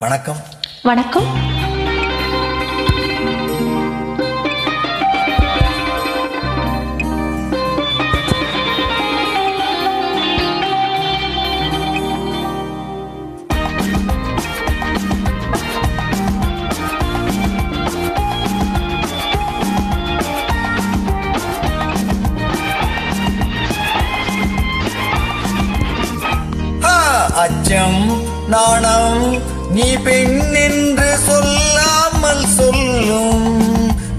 வணக்கம். வணக்கம். அச்சம் நாணம் நீ பெண் என்று சொல்லாமல் சொல்லும்,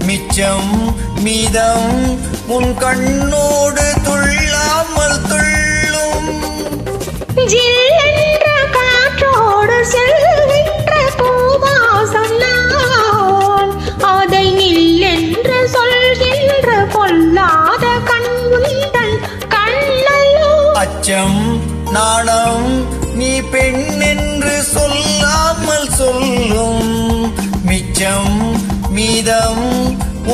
மிச்சம் மீதம் உன் கண்ணோடு துள்ளாமல் துள்ளும். ஜில்லென்ற காற்றோடு செல்கின்ற பூவாசம் நான், அதை நில்லென்று சொல்கின்ற பொல்லாத கண் உந்தன் கண்ணல்லோ. அச்சம் நாணம் நீ பெண் என்று சொல்லாமல் சொல்லும், மிச்சம் மீதம்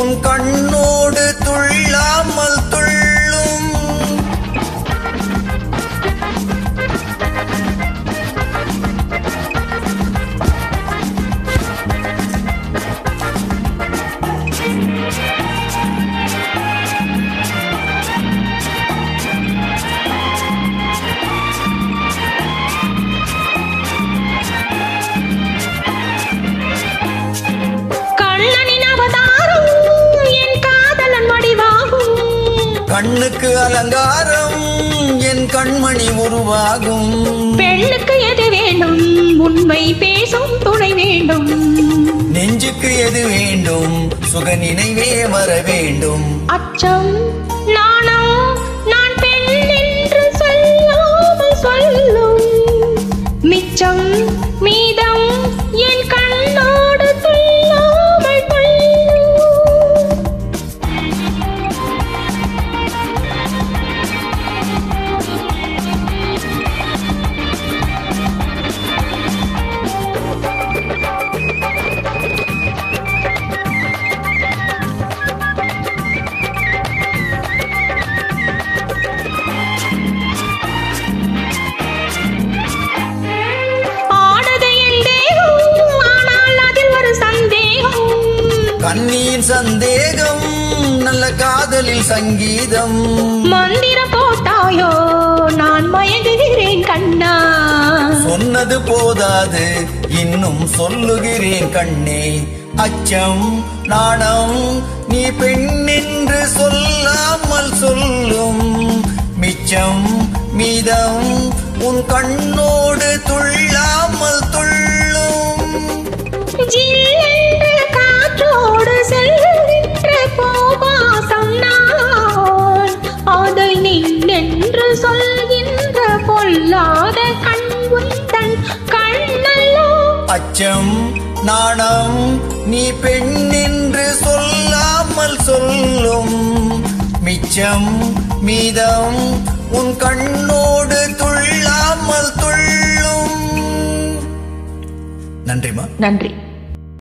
உன் கண்ணோடு துள்ளாமல் துள்ளும். கண்ணுக்கு அலங்காரம் என் கண்மணி உருவாகும். பெண்ணுக்கு எது வேண்டும்? உண்மை பேசும் துணை வேண்டும். நெஞ்சுக்கு எது வேண்டும்? சுக நினைவே வர வேண்டும். அச்சம் நாணம் நான் பெண் என்று சொல்லாமல் சொல்லும், மிச்சம் மீதம் என் கண்ணோடு துள்ளாமல் துள்ளும். கண்ணியின் சந்தேகம் நல்ல காதலில் சங்கீதம். மந்திரம் போட்டாயோ நான் மயங்குகிறேன் கண்ணா. சொன்னது போதாது இன்னும் சொல்லுகிறேன் கண்ணே. அச்சம் நாணம் நீ பெண் என்று சொல்லாமல் சொல்லும், மிச்சம் மீதம் உன் கண்ணோடு துள்ளாமல் துள்ளும். ஜில்லென்ற காற்றோடு செல்கின்ற பூவாசம் நான், அதை நில்லென்று சொல்கின்ற பொல்லாத கண் உந்தன் கண்ணல்லோ. அச்சம் நாணம் நீ பெண் என்று சொல்லாமல் சொல்லும், மிச்சம் மீதம் உன் கண்ணோடு துள்ளாமல் துள்ளும். நன்றிமா. நன்றி.